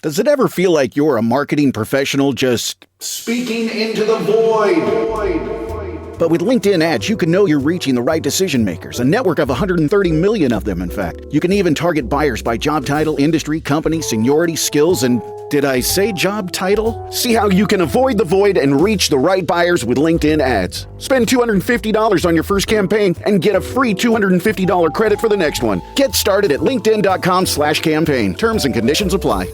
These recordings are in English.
Does it ever feel like you're a marketing professional just speaking into the void? But with LinkedIn ads, you can know you're reaching the right decision makers, a network of 130 million of them, in fact. You can even target buyers by job title, industry, company, seniority, skills, and did I say job title? See how you can avoid the void and reach the right buyers with LinkedIn ads. Spend $250 on your first campaign and get a free $250 credit for the next one. Get started at linkedin.com/campaign. Terms and conditions apply.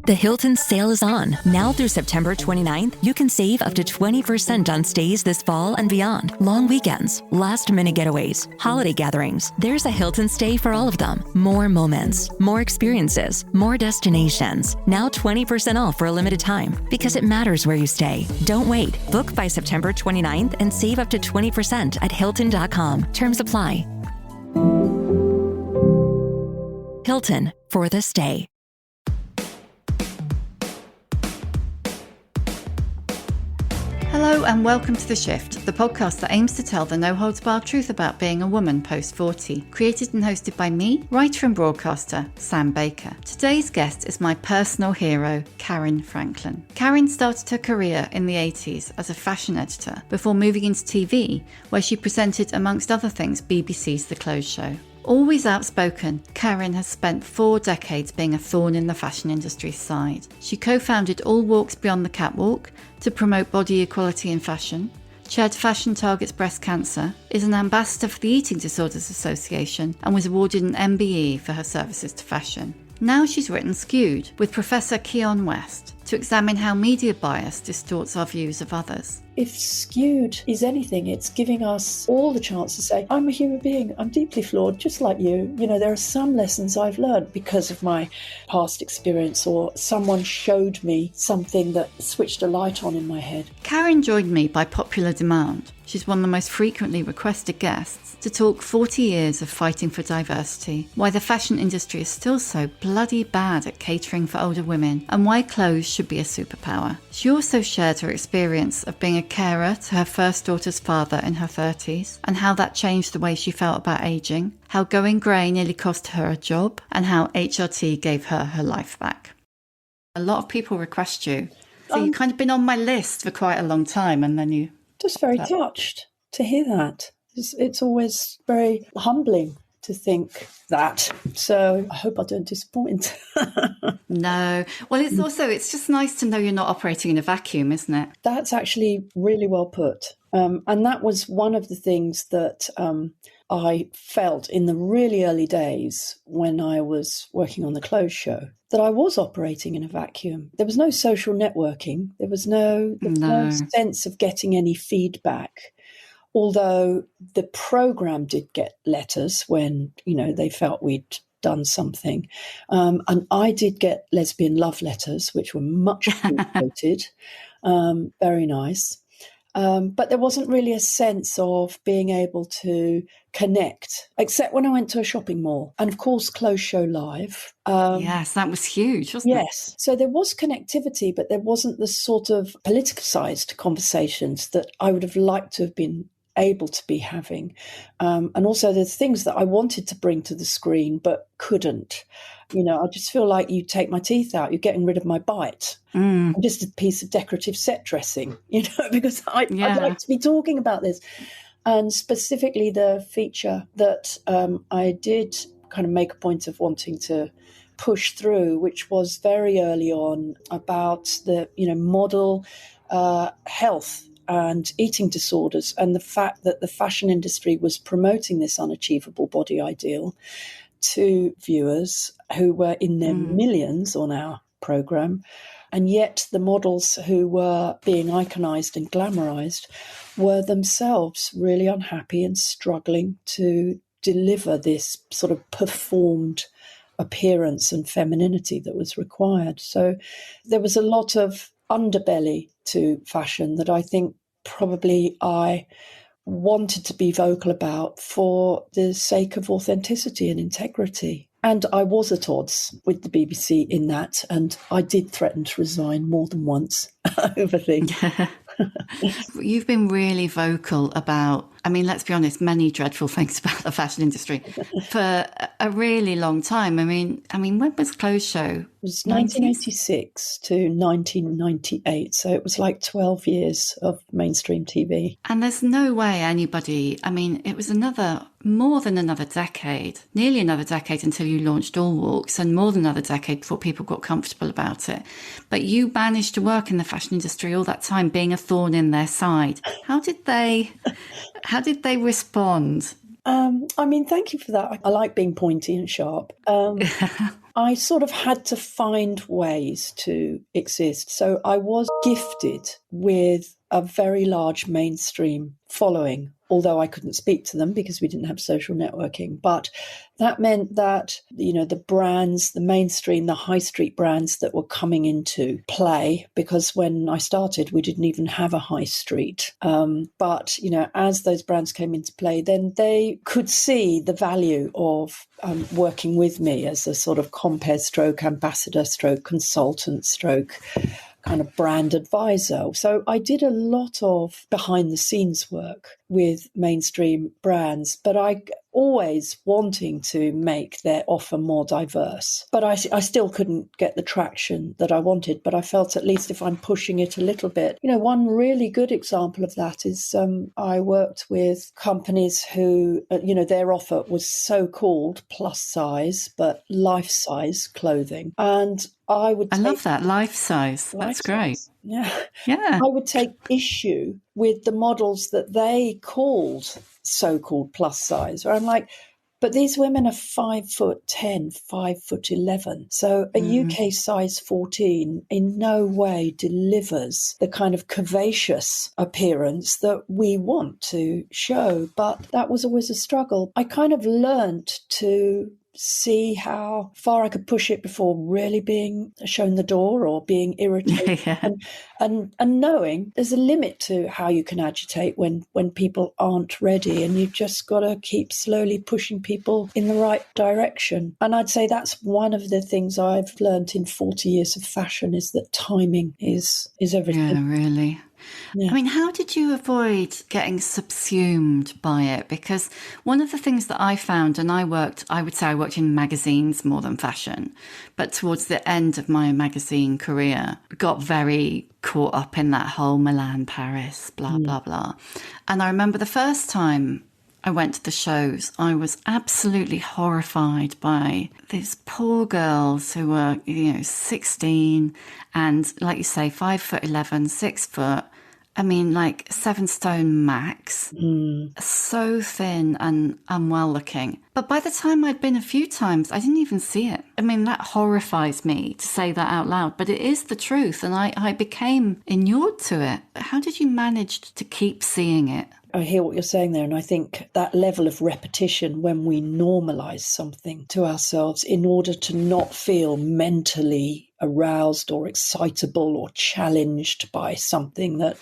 The Hilton sale is on. Now through September 29th, you can save up to 20% on stays this fall and beyond. Long weekends, last-minute getaways, holiday gatherings. There's a Hilton stay for all of them. More moments, more experiences, more destinations. Now 20% off for a limited time because it matters where you stay. Don't wait. Book by September 29th and save up to 20% at Hilton.com. Terms apply. Hilton for the stay. Hello and welcome to The Shift, the podcast that aims to tell the no-holds-barred truth about being a woman post-40. Created and hosted by me, writer and broadcaster Sam Baker. Today's guest is my personal hero, Caryn Franklin. Caryn started her career in the 80s as a fashion editor before moving into TV, where she presented, amongst other things, BBC's The Clothes Show. Always outspoken, Caryn has spent 4 decades being a thorn in the fashion industry's side. She co-founded All Walks Beyond the Catwalk to promote body equality in fashion, chaired Fashion Targets Breast Cancer, is an ambassador for the Eating Disorders Association, and was awarded an MBE for her services to fashion. Now she's written Skewed with Professor Keon West to examine how media bias distorts our views of others. If Skewed is anything, it's giving us all the chance to say, I'm a human being, I'm deeply flawed, just like you. You know, there are some lessons I've learned because of my past experience, or someone showed me something that switched a light on in my head. Caryn joined me by popular demand. She's one of the most frequently requested guests to talk 40 years of fighting for diversity, why the fashion industry is still so bloody bad at catering for older women, and why clothes should be a superpower. She also shared her experience of being a carer to her first daughter's father in her 30s, and how that changed the way she felt about aging, how going grey nearly cost her a job, and how HRT gave her her life back. A lot of people request you, so you've kind of been on my list for quite a long time, and then you... Just very touched to hear that. It's always very humbling to think that. So I hope I don't disappoint. No. Well, it's just nice to know you're not operating in a vacuum, isn't it? That's actually really well put. And that was one of the things that I felt in the really early days when I was working on the Clothes Show, that I was operating in a vacuum. There was no social networking. There was no sense of getting any feedback. Although the program did get letters when, they felt we'd done something. And I did get lesbian love letters, which were much appreciated, very nice. But there wasn't really a sense of being able to connect, except when I went to a shopping mall. And of course, Clothes Show Live. Yes, that was huge, wasn't it? Yes. So there was connectivity, but there wasn't the sort of politicized conversations that I would have liked to have been able to be having. And also the things that I wanted to bring to the screen, but couldn't. I just feel like you take my teeth out, you're getting rid of my bite. I'm just a piece of decorative set dressing, because I'd like to be talking about this. And specifically the feature that I did kind of make a point of wanting to push through, which was very early on about the, model health and eating disorders, and the fact that the fashion industry was promoting this unachievable body ideal to viewers who were in their millions on our program. And yet the models who were being iconized and glamorized were themselves really unhappy and struggling to deliver this sort of performed appearance and femininity that was required. So there was a lot of underbelly to fashion that I think probably I wanted to be vocal about for the sake of authenticity and integrity. And I was at odds with the BBC in that, and I did threaten to resign more than once over things. You've been really vocal about I mean, let's be honest, many dreadful things about the fashion industry for a really long time. I mean, when was Clothes Show? It was 1986 to 1998. So it was like 12 years of mainstream TV. And there's no way anybody, I mean, it was more than another decade, nearly another decade until you launched All Walks, and more than another decade before people got comfortable about it. But you managed to work in the fashion industry all that time, being a thorn in their side. How did they respond? I mean, thank you for that. I like being pointy and sharp. I sort of had to find ways to exist. So I was gifted with a very large mainstream following, although I couldn't speak to them because we didn't have social networking. But that meant that, the brands, the mainstream, the high street brands that were coming into play, because when I started, we didn't even have a high street. But, as those brands came into play, then they could see the value of working with me as a sort of compere stroke ambassador stroke consultant stroke kind of brand advisor. So I did a lot of behind the scenes work with mainstream brands, but I always wanting to make their offer more diverse. But I still couldn't get the traction that I wanted, but I felt at least if I'm pushing it a little bit. One really good example of that is I worked with companies who, their offer was so-called plus size, but life size clothing. And I love that, life size. That's great. Yeah. Yeah. I would take issue with the models that they called so-called plus size, where I'm like, but these women are 5'10", 5'11". So a UK size 14 in no way delivers the kind of curvaceous appearance that we want to show. But that was always a struggle. I kind of learned to see how far I could push it before really being shown the door or being irritated. Yeah. And knowing there's a limit to how you can agitate when people aren't ready, and you've just got to keep slowly pushing people in the right direction. And I'd say that's one of the things I've learned in 40 years of fashion, is that timing is everything. Yeah, really. Yeah. I mean, how did you avoid getting subsumed by it? Because one of the things that I found, and I would say I worked in magazines more than fashion, but towards the end of my magazine career, got very caught up in that whole Milan, Paris, blah, blah, blah. And I remember the first time I went to the shows, I was absolutely horrified by these poor girls who were, 16 and, like you say, 5'11", 6 foot. I mean, like 7 stone max, so thin and unwell looking. But by the time I'd been a few times, I didn't even see it. I mean, that horrifies me to say that out loud, but it is the truth. And I became inured to it. How did you manage to keep seeing it? I hear what you're saying there. And I think that level of repetition, when we normalize something to ourselves in order to not feel mentally aroused or excitable or challenged by something that,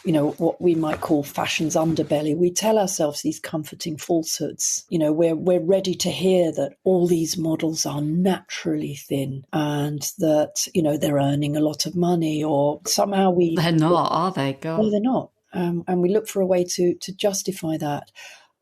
what we might call fashion's underbelly, we tell ourselves these comforting falsehoods. We're ready to hear that all these models are naturally thin and that, they're earning a lot of money, or somehow They're not, are they? God. No, they're not. And we look for a way to justify that.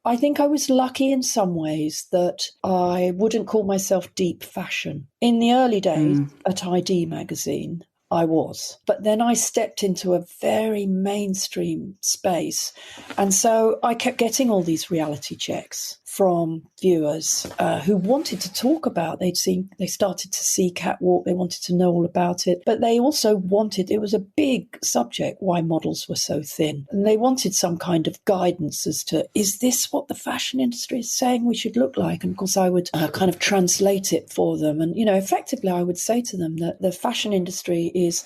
I think I was lucky in some ways that I wouldn't call myself deep fashion. In the early days at ID magazine, I was. But then I stepped into a very mainstream space. And so I kept getting all these reality checks from viewers who wanted to talk about, they started to see Catwalk, they wanted to know all about it, but they also wanted, it was a big subject, why models were so thin. And they wanted some kind of guidance as to, is this what the fashion industry is saying we should look like? And of course I would kind of translate it for them. And, effectively I would say to them that the fashion industry is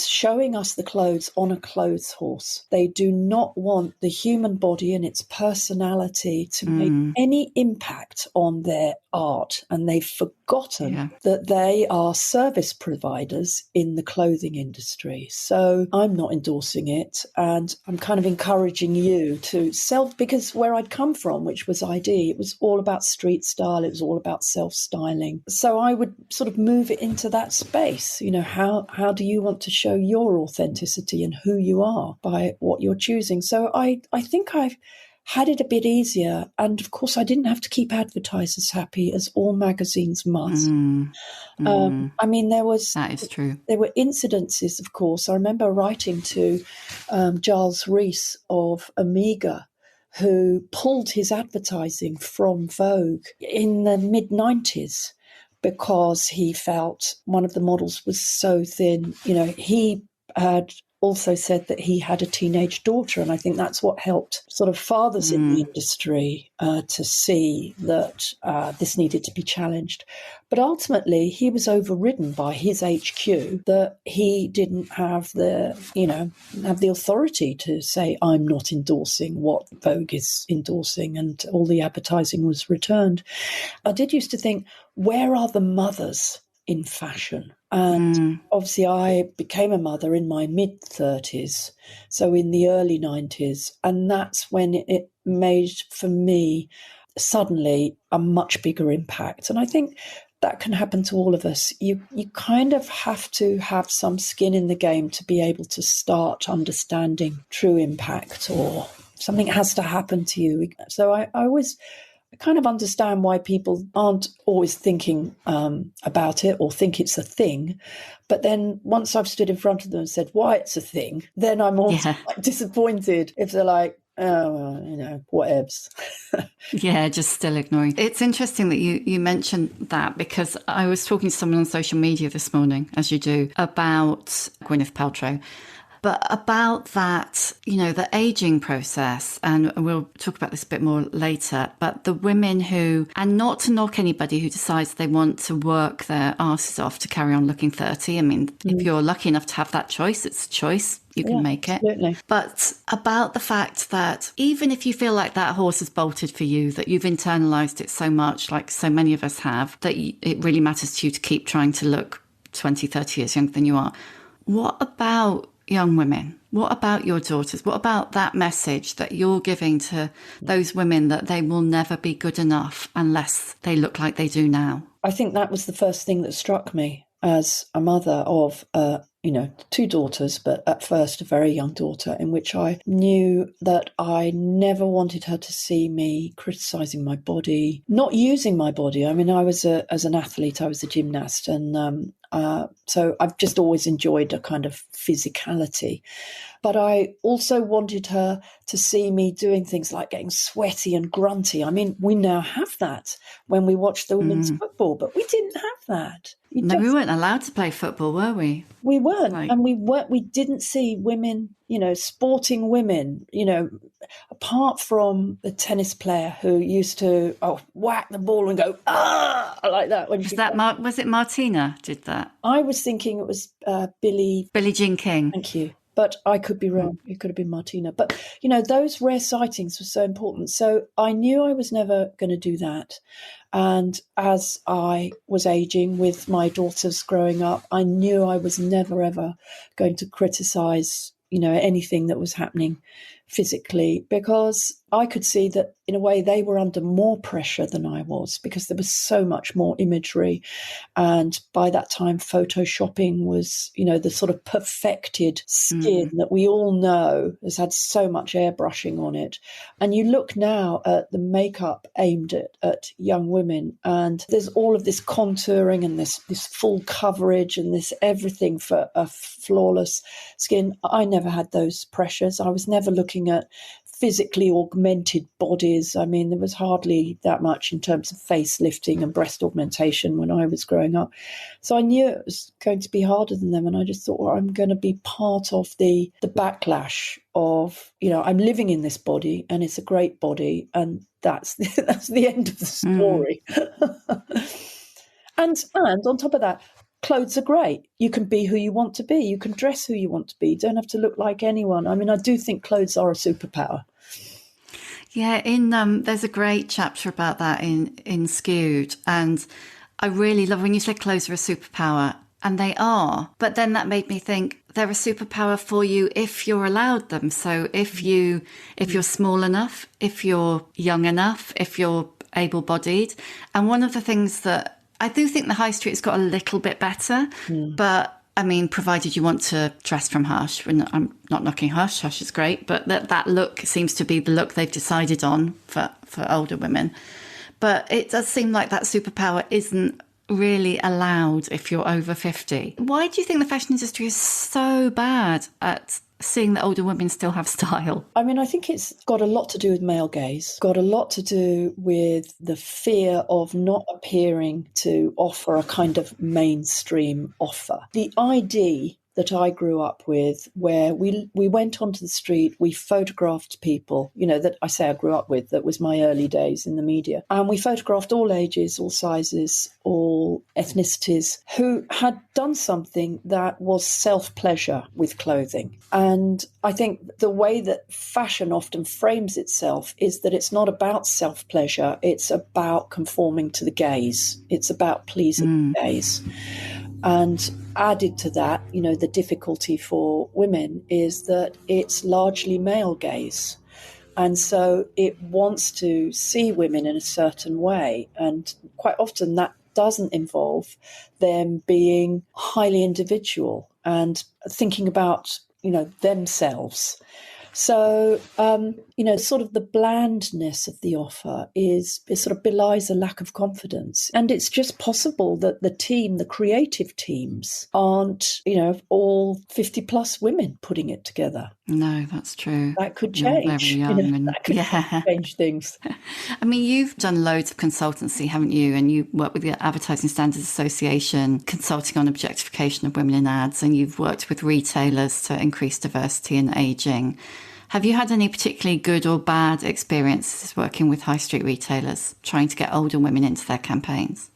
showing us the clothes on a clothes horse. They do not want the human body and its personality to make any impact on their art, and they've forgotten that they are service providers in the clothing industry. So I'm not endorsing it, and I'm kind of encouraging you to because where I'd come from, which was ID, it was all about street style, it was all about self-styling. So I would sort of move it into that space. How do you want to show your authenticity and who you are by what you're choosing? So I think I've had it a bit easier. And of course, I didn't have to keep advertisers happy, as all magazines must. I mean, that is true. There were incidences, of course. I remember writing to Giles Rees of Amiga, who pulled his advertising from Vogue in the mid-90s because he felt one of the models was so thin. You know, he had also said that he had a teenage daughter, and I think that's what helped sort of fathers in the industry to see that this needed to be challenged. But ultimately, he was overridden by his HQ that he didn't have the authority to say, I'm not endorsing what Vogue is endorsing, and all the advertising was returned. I did used to think, where are the mothers in fashion? And obviously I became a mother in my mid-30s, so in the early 90s, and that's when it made, for me, suddenly a much bigger impact. And I think that can happen to all of us. You kind of have to have some skin in the game to be able to start understanding true impact, or something has to happen to you. So I always kind of understand why people aren't always thinking about it or think it's a thing. But then once I've stood in front of them and said why it's a thing, then I'm also like disappointed if they're like, oh, whatevs. Yeah, just still ignoring. It's interesting that you mentioned that, because I was talking to someone on social media this morning, as you do, about Gwyneth Paltrow. But about that, the aging process, and we'll talk about this a bit more later, but the women who, and not to knock anybody who decides they want to work their asses off to carry on looking 30. I mean, if you're lucky enough to have that choice, it's a choice. You can make it. Absolutely. But about the fact that even if you feel like that horse has bolted for you, that you've internalized it so much, like so many of us have, that it really matters to you to keep trying to look 20, 30 years younger than you are. What about young women? What about your daughters? What about that message that you're giving to those women, that they will never be good enough unless they look like they do now? I think that was the first thing that struck me as a mother of, two daughters, but at first a very young daughter, in which I knew that I never wanted her to see me criticising my body, not using my body. I mean, as an athlete, I was a gymnast, and so I've just always enjoyed a kind of physicality. But I also wanted her to see me doing things like getting sweaty and grunty. I mean, we now have that when we watch the women's football, but we didn't have that. We weren't allowed to play football, were we? We weren't. And we didn't see women, sporting women, apart from the tennis player who used to whack the ball and go, like that. Was it Martina did that? I was thinking it was Billie Jean King. Thank you. But I could be wrong. It could have been Martina. But, those rare sightings were so important. So I knew I was never going to do that. And as I was aging with my daughters growing up, I knew I was never, ever going to criticise, anything that was happening physically, because I could see that in a way they were under more pressure than I was, because there was so much more imagery. And by that time, photoshopping was, the sort of perfected skin that we all know has had so much airbrushing on it. And you look now at the makeup aimed at young women, and there's all of this contouring and this full coverage and this everything for a flawless skin. I never had those pressures. I was never looking at physically augmented bodies. I mean, there was hardly that much in terms of facelifting and breast augmentation when I was growing up. So I knew it was going to be harder than them. And I just thought, well, I'm going to be part of the backlash of, I'm living in this body and it's a great body. And that's the end of the story. And on top of that, clothes are great. You can be who you want to be. You can dress who you want to be. You don't have to look like anyone. I mean, I do think clothes are a superpower. Yeah, there's a great chapter about that in Skewed. And I really love when you say clothes are a superpower, and they are. But then that made me think they're a superpower for you if you're allowed them. So if you're small enough, if you're young enough, if you're able-bodied. And one of the things that I do think the high street's got a little bit better, but I mean, provided you want to dress from Hush, and I'm not knocking Hush, Hush is great, but that look seems to be the look they've decided on for older women. But it does seem like that superpower isn't really allowed if you're over 50. Why do you think the fashion industry is so bad at seeing that older women still have style? I mean, I think it's got a lot to do with male gaze, got a lot to do with the fear of not appearing to offer a kind of mainstream offer. The ID that I grew up with, where we went onto the street, we photographed people, that I say I grew up with, that was my early days in the media. And we photographed all ages, all sizes, all ethnicities, who had done something that was self-pleasure with clothing. And I think the way that fashion often frames itself is that it's not about self-pleasure, it's about conforming to the gaze. It's about pleasing the gaze. And added to that, the difficulty for women is that it's largely male gaze. And so it wants to see women in a certain way. And quite often that doesn't involve them being highly individual and thinking about, themselves. So, sort of the blandness of the offer it sort of belies a lack of confidence. And it's just possible that the creative teams aren't, all 50 plus women putting it together. No, that's true. That could change. You're very young that could change things. I mean, you've done loads of consultancy, haven't you? And you work with the Advertising Standards Association, consulting on objectification of women in ads, and you've worked with retailers to increase diversity and ageing. Have you had any particularly good or bad experiences working with high street retailers, trying to get older women into their campaigns?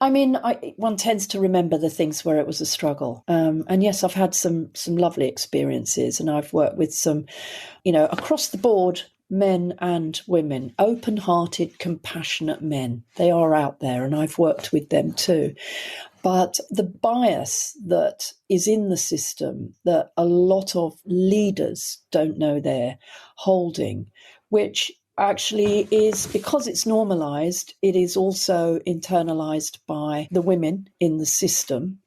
I mean, one tends to remember the things where it was a struggle. And yes, I've had some lovely experiences, and I've worked with some, across the board, men and women, open-hearted, compassionate men. They are out there, and I've worked with them too. But the bias that is in the system that a lot of leaders don't know they're holding, which actually is, because it's normalised, it is also internalised by the women in the system.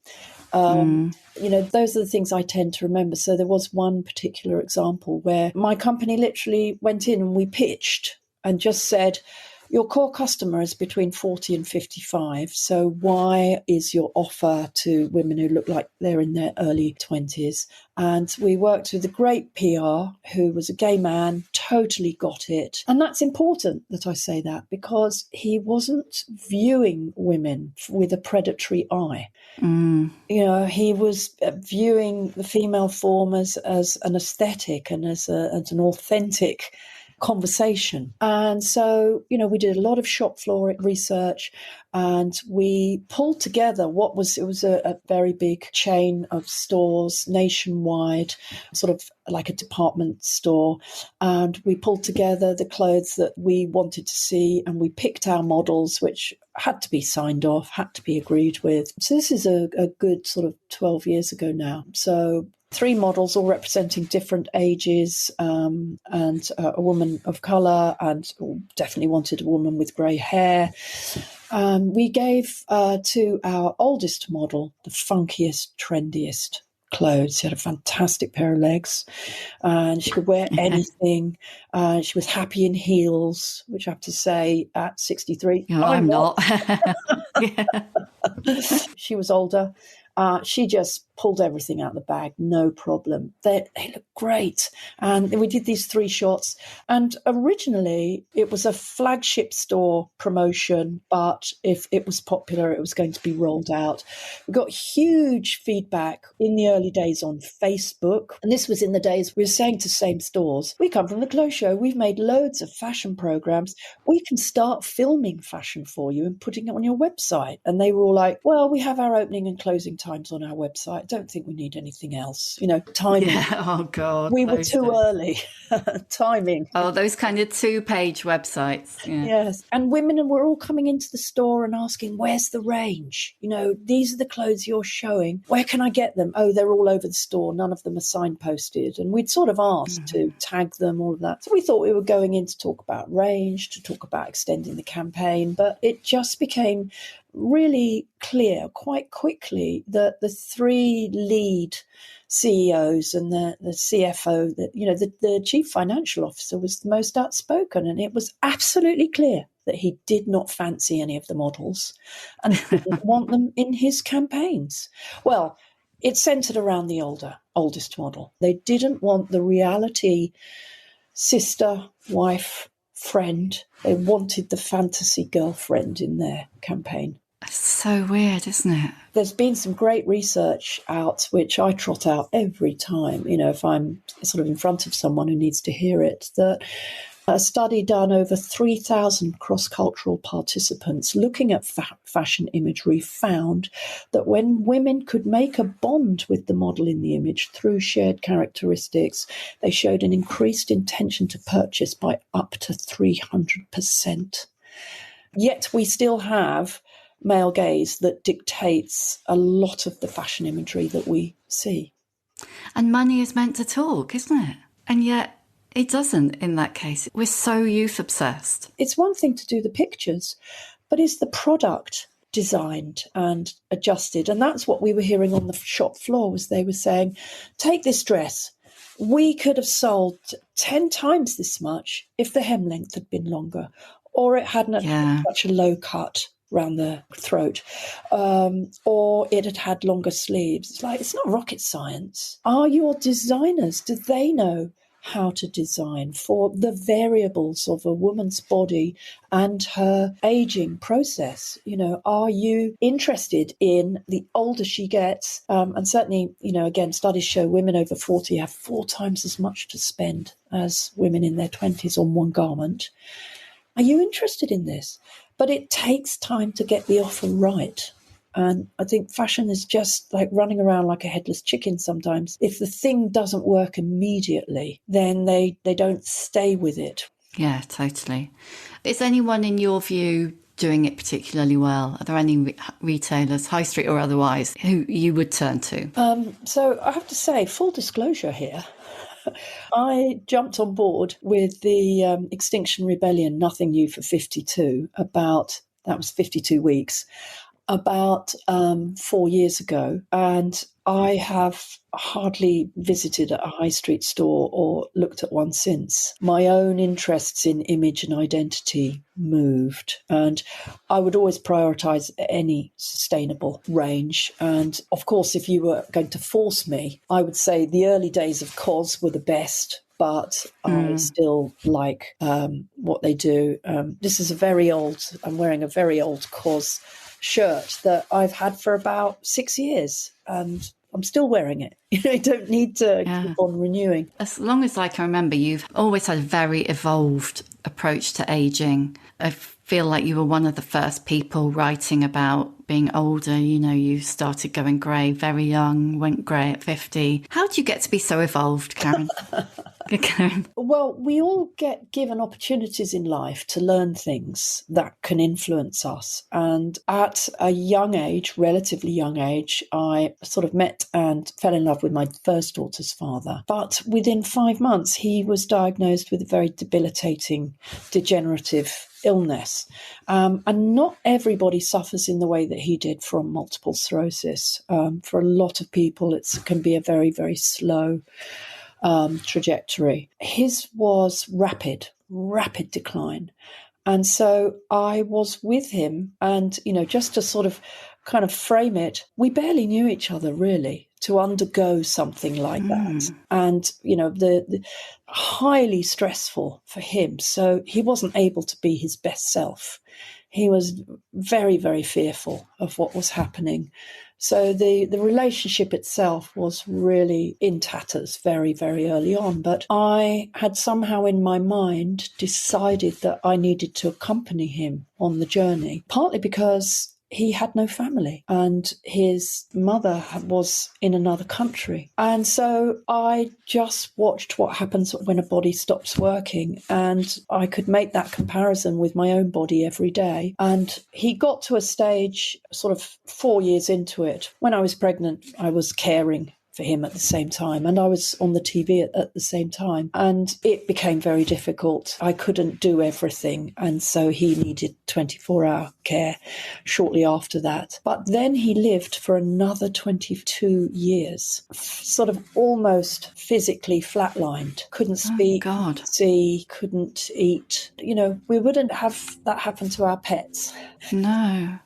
Those are the things I tend to remember. So there was one particular example where my company literally went in and we pitched and just said, your core customer is between 40 and 55. So why is your offer to women who look like they're in their early 20s? And we worked with a great PR who was a gay man, totally got it. And that's important that I say that, because he wasn't viewing women with a predatory eye. He was viewing the female form as an aesthetic and as an authentic conversation. And so, we did a lot of shop floor research, and we pulled together it was a very big chain of stores nationwide, sort of like a department store. And we pulled together the clothes that we wanted to see, and we picked our models, which had to be signed off, had to be agreed with. So this is a good sort of 12 years ago now. So 3 models, all representing different ages, and a woman of colour, and definitely wanted a woman with grey hair. We gave to our oldest model the funkiest, trendiest clothes. She had a fantastic pair of legs, and she could wear anything. She was happy in heels, which I have to say, at 63. No, I'm not. She was older. She just pulled everything out of the bag, no problem. They look great. And we did these 3 shots. And originally, it was a flagship store promotion, but if it was popular, it was going to be rolled out. We got huge feedback in the early days on Facebook. And this was in the days we were saying to same stores, we come from the Clothes Show. We've made loads of fashion programs. We can start filming fashion for you and putting it on your website. And they were all like, well, we have our opening and closing times on our website. I don't think we need anything else. Timing. Yeah. Oh, God. We were too early. Timing. Oh, those kind of 2-page websites. Yeah. Yes. And women were all coming into the store and asking, where's the range? These are the clothes you're showing. Where can I get them? Oh, they're all over the store. None of them are signposted. And we'd sort of asked to tag them, all of that. So we thought we were going in to talk about range, to talk about extending the campaign. But it just became really clear quite quickly that the three lead CEOs and the CFO, the chief financial officer was the most outspoken, and it was absolutely clear that he did not fancy any of the models and didn't want them in his campaigns. Well, it centered around the oldest model. They didn't want the reality sister, wife, friend. They wanted the fantasy girlfriend in their campaign. It's so weird, isn't it? There's been some great research out, which I trot out every time, if I'm sort of in front of someone who needs to hear it, that a study done over 3,000 cross-cultural participants looking at fashion imagery found that when women could make a bond with the model in the image through shared characteristics, they showed an increased intention to purchase by up to 300%. Yet we still have male gaze that dictates a lot of the fashion imagery that we see. And money is meant to talk, isn't it? And yet it doesn't in that case. We're so youth obsessed. It's one thing to do the pictures, but is the product designed and adjusted? And that's what we were hearing on the shop floor, was they were saying, take this dress. We could have sold 10 times this much if the hem length had been longer, or it hadn't had such a low cut around the throat, or it had longer sleeves. It's like, it's not rocket science. Are your designers, do they know how to design for the variables of a woman's body and her aging process? Are you interested in the older she gets? And certainly, again, studies show women over 40 have 4 times as much to spend as women in their 20s on one garment. Are you interested in this? But it takes time to get the offer right. And I think fashion is just like running around like a headless chicken sometimes. If the thing doesn't work immediately, then they don't stay with it. Yeah, totally. Is anyone in your view doing it particularly well? Are there any retailers, high street or otherwise, who you would turn to? So I have to say, full disclosure here, I jumped on board with the Extinction Rebellion, Nothing New for 52, that was 52 weeks, about 4 years ago. And I have hardly visited a high street store or looked at one since. My own interests in image and identity moved, and I would always prioritise any sustainable range. And of course, if you were going to force me, I would say the early days of COS were the best, but I still like what they do. This is I'm wearing a very old COS shirt that I've had for about 6 years, and I'm still wearing it. I don't need to keep on renewing. As long as I can remember, you've always had a very evolved approach to aging. I feel like you were one of the first people writing about being older. You started going grey very young, went grey at 50. How did you get to be so evolved, Caryn? Well, we all get given opportunities in life to learn things that can influence us. And at a young age, relatively young age, I sort of met and fell in love with my first daughter's father. But within 5 months, he was diagnosed with a very debilitating degenerative illness. And not everybody suffers in the way that he did from multiple sclerosis. For a lot of people, it can be a very, very slow trajectory. His was rapid decline. And so I was with him, and, just to sort of kind of frame it, we barely knew each other really to undergo something like that. And, the highly stressful for him. So he wasn't able to be his best self. He was very, very fearful of what was happening. So the relationship itself was really in tatters very, very early on. But I had somehow in my mind decided that I needed to accompany him on the journey, partly because he had no family and his mother was in another country. And so I just watched what happens when a body stops working, and I could make that comparison with my own body every day. And he got to a stage sort of 4 years into it. When I was pregnant, I was caring for him at the same time. And I was on the TV at the same time. And it became very difficult. I couldn't do everything. And so he needed 24-hour care shortly after that. But then he lived for another 22 years, sort of almost physically flatlined. Couldn't speak, see, couldn't eat. We wouldn't have that happen to our pets. No.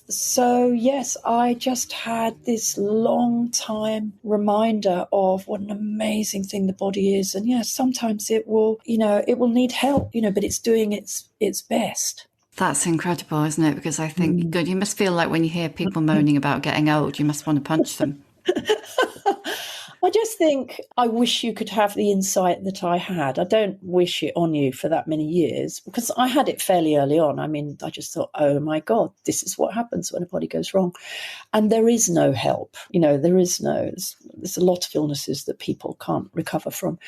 So, yes, I just had this long time reminder of what an amazing thing the body is. And yes, sometimes it will need help, but it's doing its best. That's incredible, isn't it? Because I think, you must feel like when you hear people moaning about getting old, you must want to punch them. I just think I wish you could have the insight that I had. I don't wish it on you for that many years because I had it fairly early on. I mean, I just thought, oh my God, this is what happens when a body goes wrong. And there is no help. There's a lot of illnesses that people can't recover from.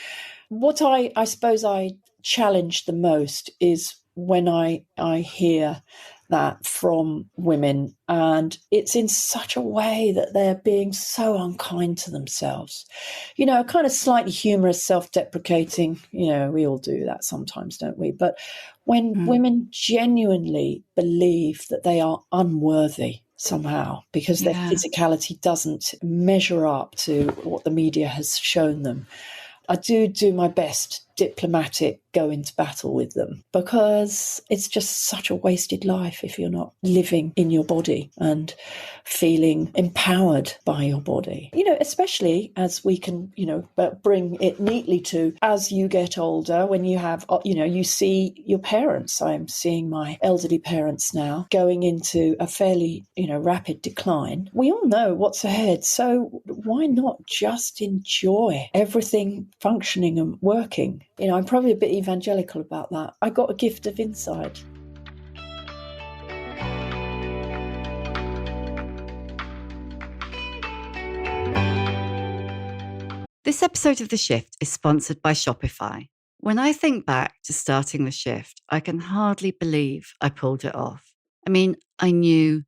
What I suppose I challenge the most is when I hear that from women, and it's in such a way that they're being so unkind to themselves, kind of slightly humorous, self-deprecating, we all do that sometimes, don't we? But when women genuinely believe that they are unworthy somehow because their physicality doesn't measure up to what the media has shown them, I do my best diplomatic go into battle with them because it's just such a wasted life if you're not living in your body and feeling empowered by your body. Especially as we can, bring it neatly to as you get older, when you have, you see your parents. I'm seeing my elderly parents now going into a fairly, rapid decline. We all know what's ahead. So why not just enjoy everything functioning and working? I'm probably a bit evangelical about that. I got a gift of insight. This episode of The Shift is sponsored by Shopify. When I think back to starting The Shift, I can hardly believe I pulled it off. I mean, I knew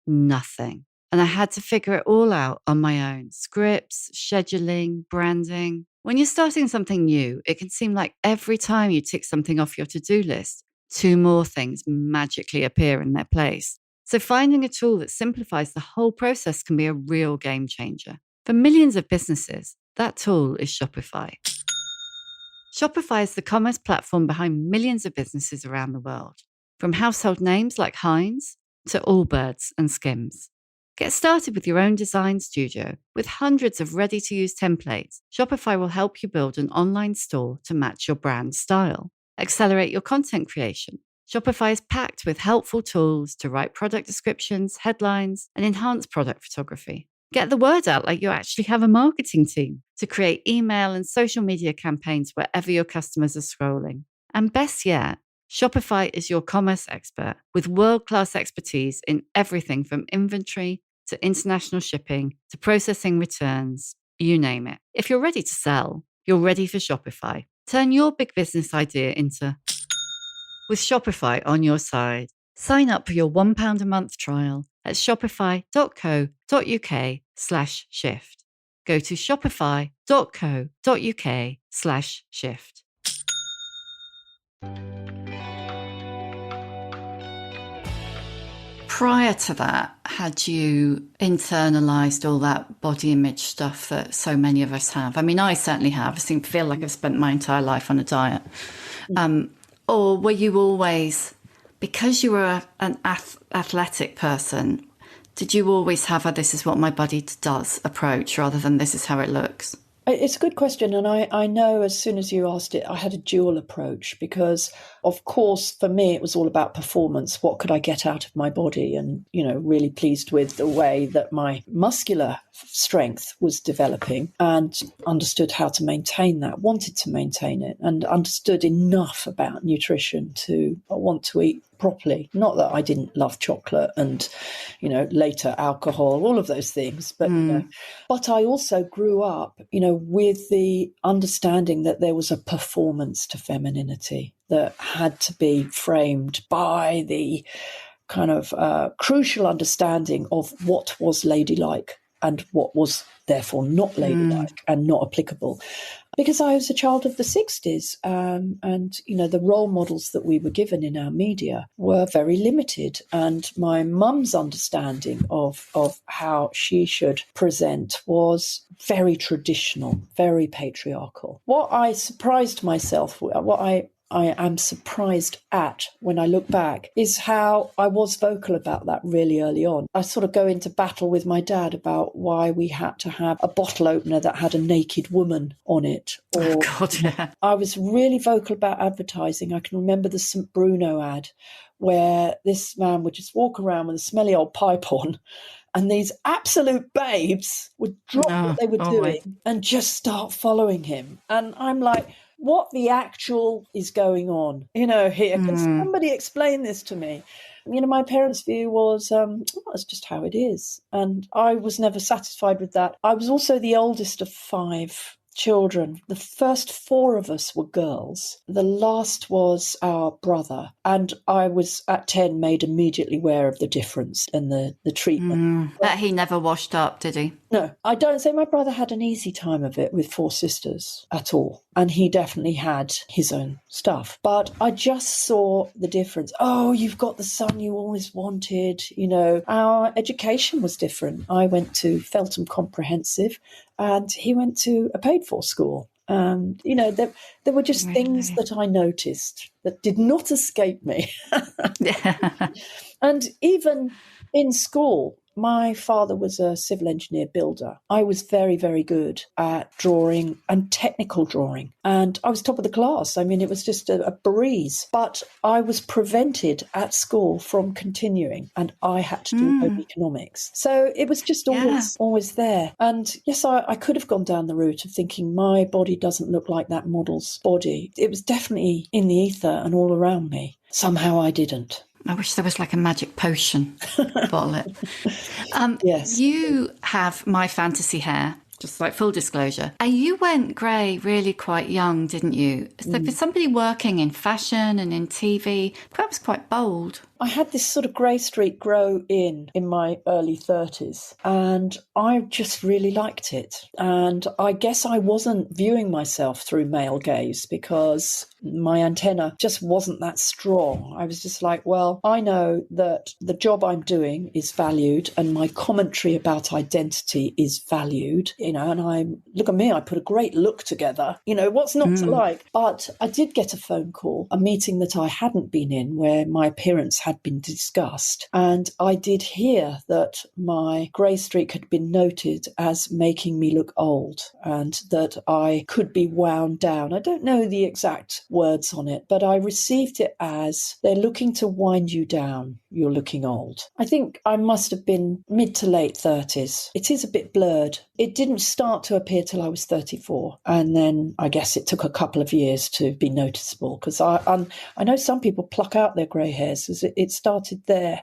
nothing. And I had to figure it all out on my own. Scripts, scheduling, branding. When you're starting something new, it can seem like every time you tick something off your to-do list, 2 more things magically appear in their place. So finding a tool that simplifies the whole process can be a real game changer. For millions of businesses, that tool is Shopify. Shopify is the commerce platform behind millions of businesses around the world. From household names like Heinz to Allbirds and Skims. Get started with your own design studio. With hundreds of ready-to-use templates, Shopify will help you build an online store to match your brand style. Accelerate your content creation. Shopify is packed with helpful tools to write product descriptions, headlines, and enhance product photography. Get the word out like you actually have a marketing team to create email and social media campaigns wherever your customers are scrolling. And best yet, Shopify is your commerce expert with world-class expertise in everything from inventory to international shipping to processing returns, you name it. If you're ready to sell, you're ready for Shopify. Turn your big business idea into with Shopify on your side. Sign up for your £1 a month trial at shopify.co.uk/shift. Go to shopify.co.uk/shift. Prior to that, had you internalized all that body image stuff that so many of us have? I mean, I certainly have. I feel like I've spent my entire life on a diet. Or were you always, because you were an athletic person, did you always have a this is what my body does approach rather than this is how it looks? It's a good question. And I know as soon as you asked it, I had a dual approach because, of course, for me, it was all about performance. What could I get out of my body? And, really pleased with the way that my muscular strength was developing and understood how to maintain that, wanted to maintain it and understood enough about nutrition to want to eat properly. Not that I didn't love chocolate and, later alcohol, all of those things. But, but I also grew up, with the understanding that there was a performance to femininity that had to be framed by the kind of crucial understanding of what was ladylike. and what was therefore not ladylike and not applicable. Because I was a child of the 60s, and, you know, the role models that we were given in our media were very limited. And my mum's understanding of how she should present was very traditional, very patriarchal. What I surprised myself, what I am surprised at when I look back, is how I was vocal about that really early on. I sort of go into battle with my dad about why we had to have a bottle opener that had a naked woman on it. Oh, God, yeah. I was really vocal about advertising. I can remember the St. Bruno ad where this man would just walk around with a smelly old pipe on, and these absolute babes would drop what they were doing and just start following him. And I'm like, what the actual is going on, you know, here? Can somebody explain this to me? You know, my parents' view was, it's just how it is. And I was never satisfied with that. I was also the oldest of 5 children. The first 4 of us were girls. The last was our brother. And I was, at 10, made immediately aware of the difference and the treatment. But he never washed up, did he? No, I don't say my brother had an easy time of it with 4 sisters at all. And he definitely had his own stuff. But I just saw the difference. Oh, you've got the son you always wanted. You know, our education was different. I went to Feltham Comprehensive and he went to a paid-for school. And, you know, there were just things that I noticed that did not escape me. And even in school, my father was a civil engineer builder. I was very, very good at drawing and technical drawing. And I was top of the class. I mean, it was just a breeze. But I was prevented at school from continuing, and I had to do home economics. So it was just always there. And yes, I could have gone down the route of thinking my body doesn't look like that model's body. It was definitely in the ether and all around me. Somehow I didn't. I wish there was like a magic potion bottle it. Yes. You have my fantasy hair, just like full disclosure. And you went grey really quite young, didn't you? So for somebody working in fashion and in TV, perhaps quite bold. I had this sort of grey streak grow in my early 30s, and I just really liked it. And I guess I wasn't viewing myself through male gaze because my antenna just wasn't that strong. I was just like, well, I know that the job I'm doing is valued and my commentary about identity is valued, you know, and look at me, I put a great look together, you know, what's not to like? But I did get a phone call, a meeting that I hadn't been in where my appearance had been discussed. And I did hear that my grey streak had been noted as making me look old and that I could be wound down. I don't know the exact words on it, but I received it as they're looking to wind you down. You're looking old. I think I must have been mid to late 30s. It is a bit blurred. It didn't start to appear till I was 34. And then I guess it took a couple of years to be noticeable because I know some people pluck out their grey hairs. It started there.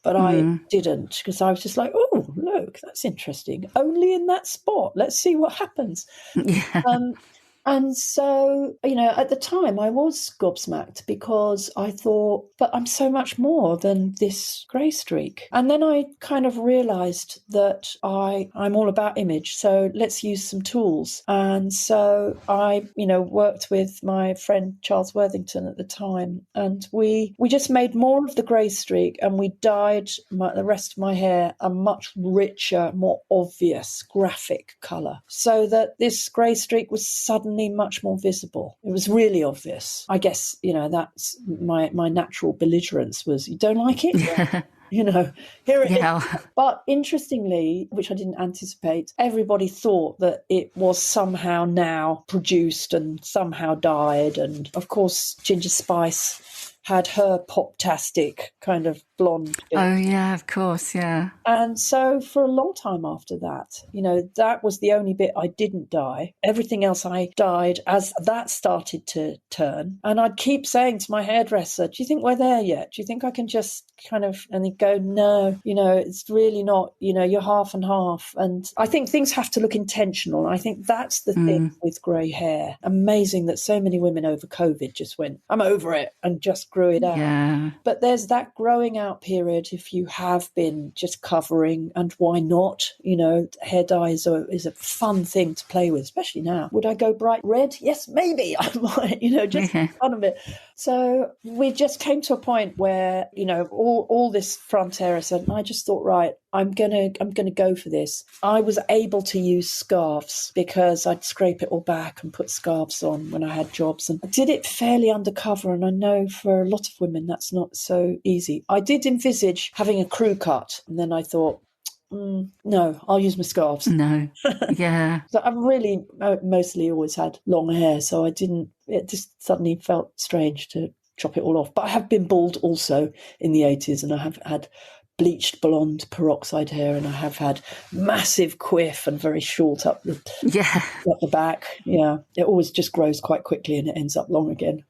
But I didn't because I was just like, oh, look, that's interesting. Only in that spot. Let's see what happens. Yeah. And so, you know, at the time I was gobsmacked because I thought, but I'm so much more than this grey streak. And then I kind of realised that I'm all about image. So let's use some tools. And so I, you know, worked with my friend Charles Worthington at the time. And we just made more of the grey streak and we dyed the rest of my hair a much richer, more obvious graphic colour so that this grey streak was suddenly much more visible. It was really obvious. I guess, you know, that's my natural belligerence was, you don't like it? Yeah. You know, here it is. But interestingly, which I didn't anticipate, everybody thought that it was somehow now produced and somehow dyed. And of course, Ginger Spice had her pop-tastic kind of blonde. Oh, yeah, of course, yeah. And so for a long time after that, you know, that was the only bit I didn't dye. Everything else I dyed as that started to turn. And I'd keep saying to my hairdresser, do you think we're there yet? Do you think I can just kind of, and he'd go, no, you know, it's really not, you know, you're half and half. And I think things have to look intentional. And I think that's the thing with grey hair. Amazing that so many women over COVID just went, I'm over it, and just grew it out. Yeah. But there's that growing out out period, if you have been just covering, and why not? Hair dye is a fun thing to play with, especially now. Would I go bright red? Yes, maybe I might, just for fun of it. So we just came to a point where, all this front area said, and I just thought, right, I'm gonna go for this. I was able to use scarves because I'd scrape it all back and put scarves on when I had jobs, and I did it fairly undercover. And I know for a lot of women that's not so easy. I did envisage having a crew cut, and then I thought, no, I'll use my scarves. No, yeah. So I've really mostly always had long hair, so it just suddenly felt strange to chop it all off. But I have been bald also in the 80s, and I have had bleached blonde peroxide hair, and I have had massive quiff and very short up the back. Yeah, it always just grows quite quickly and it ends up long again.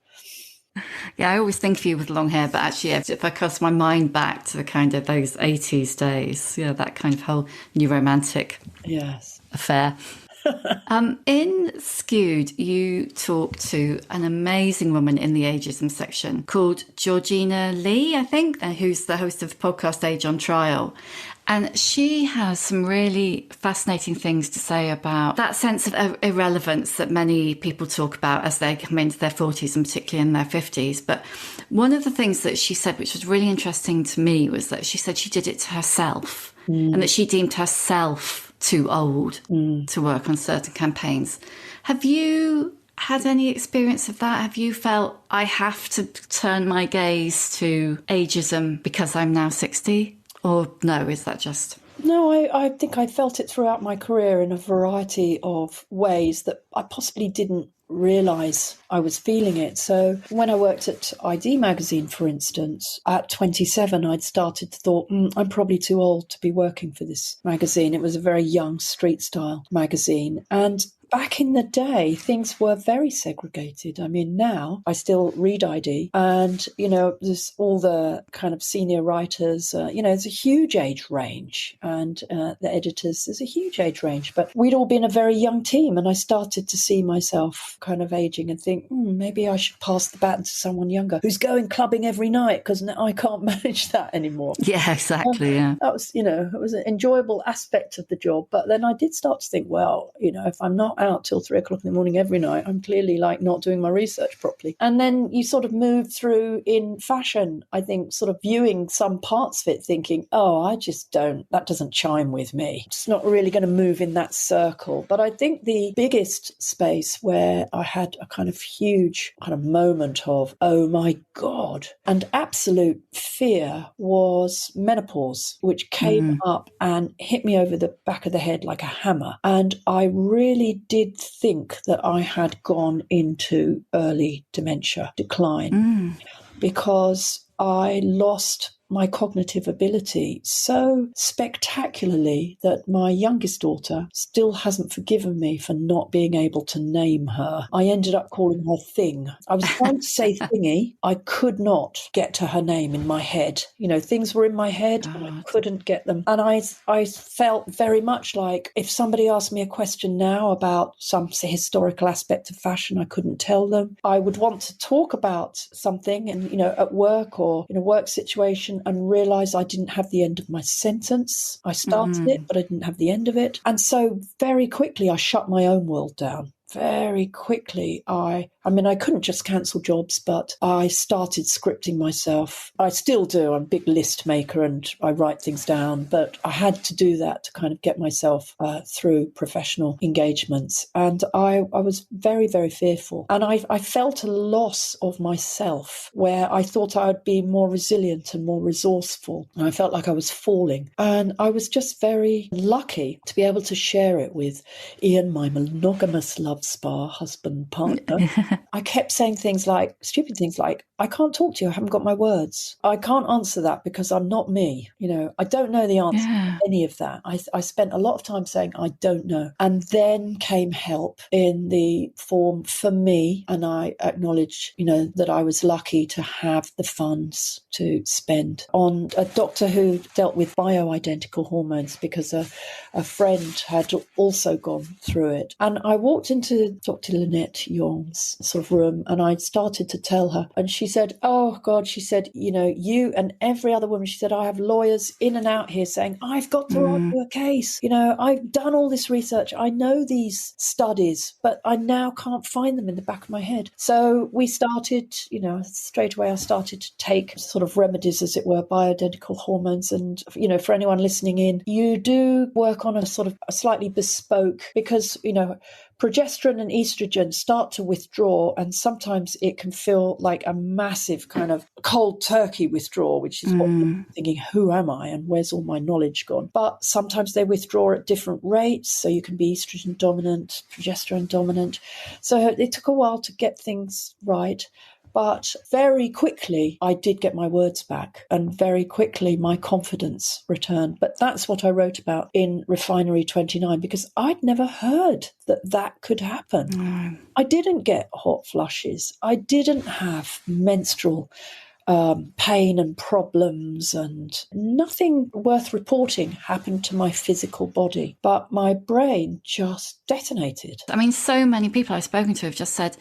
Yeah, I always think of you with long hair, but actually if I cast my mind back to the kind of those 80s days, that kind of whole new romantic affair. In Skewed, you talk to an amazing woman in the ageism section called Georgina Lee, I think, who's the host of podcast Age on Trial. And she has some really fascinating things to say about that sense of irrelevance that many people talk about as they come into their 40s and particularly in their 50s. But one of the things that she said, which was really interesting to me, was that she said she did it to herself and that she deemed herself too old to work on certain campaigns. Have you had any experience of that? Have you felt I have to turn my gaze to ageism because I'm now 60? Or no, is that just... No, I think I felt it throughout my career in a variety of ways that I possibly didn't realise I was feeling it. So when I worked at ID magazine, for instance, at 27, I'd started to thought, I'm probably too old to be working for this magazine. It was a very young street style magazine. And back in the day, things were very segregated. I mean, now I still read ID and, there's all the kind of senior writers, there's a huge age range and the editors, there's a huge age range. But we'd all been a very young team and I started to see myself kind of aging and think, maybe I should pass the baton to someone younger who's going clubbing every night because I can't manage that anymore. Yeah, exactly. That was, it was an enjoyable aspect of the job. But then I did start to think, well, if I'm not out till 3 o'clock in the morning every night, I'm clearly not doing my research properly. And then you sort of move through in fashion, I think, sort of viewing some parts of it thinking, that doesn't chime with me. It's not really going to move in that circle. But I think the biggest space where I had a kind of huge kind of moment of, oh my God, and absolute fear was menopause, which came up and hit me over the back of the head like a hammer. And I really did think that I had gone into early dementia decline because I lost my cognitive ability so spectacularly that my youngest daughter still hasn't forgiven me for not being able to name her. I ended up calling her Thing. I was trying to say Thingy. I could not get to her name in my head. Things were in my head and I couldn't get them. And I felt very much like if somebody asked me a question now about some historical aspect of fashion, I couldn't tell them. I would want to talk about something and, at work or in a work situation and realised I didn't have the end of my sentence. I started it, but I didn't have the end of it. And so very quickly I shut my own world down. Very quickly, I couldn't just cancel jobs, but I started scripting myself. I still do. I'm a big list maker and I write things down, but I had to do that to kind of get myself through professional engagements. And I was very, very fearful. And I felt a loss of myself where I thought I would be more resilient and more resourceful. And I felt like I was falling. And I was just very lucky to be able to share it with Ian, my monogamous love spa husband partner. I kept saying stupid things like, I can't talk to you, I haven't got my words. I can't answer that because I'm not me. I don't know the answer to any of that. I spent a lot of time saying, I don't know. And then came help in the form for me. And I acknowledge, that I was lucky to have the funds to spend on a doctor who dealt with bioidentical hormones because a friend had also gone through it. And I walked into into Dr. Lynette Young's sort of room and I started to tell her, and she said, oh God, she said, you and every other woman, she said, I have lawyers in and out here saying, I've got to argue a case. I've done all this research. I know these studies, but I now can't find them in the back of my head. So we started, straight away I started to take sort of remedies, as it were, bioidentical hormones. And, for anyone listening in, you do work on a sort of a slightly bespoke, because, progesterone and estrogen start to withdraw, and sometimes it can feel like a massive kind of cold turkey withdrawal, which is what you're thinking, who am I and where's all my knowledge gone? But sometimes they withdraw at different rates, so you can be estrogen dominant, progesterone dominant. So it took a while to get things right. But very quickly, I did get my words back, and very quickly my confidence returned. But that's what I wrote about in Refinery 29, because I'd never heard that could happen. I didn't get hot flushes. I didn't have menstrual pain and problems, and nothing worth reporting happened to my physical body. But my brain just detonated. I mean, so many people I've spoken to have just said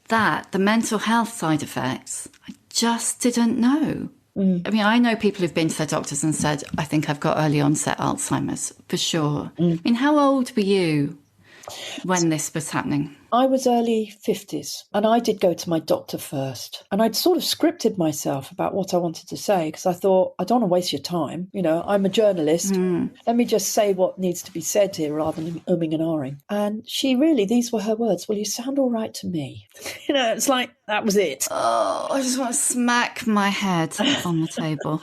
that the mental health side effects, I just didn't know. I mean, I know people who've been to their doctors and said, I think I've got early onset Alzheimer's, for sure. I mean, how old were you when this was happening? I was early 50s, and I did go to my doctor first. And I'd sort of scripted myself about what I wanted to say, because I thought, I don't want to waste your time. I'm a journalist. Let me just say what needs to be said here rather than umming and ahhing. And these were her words. Well, you sound all right to me. It's like, that was it. Oh, I just want to smack my head on the table.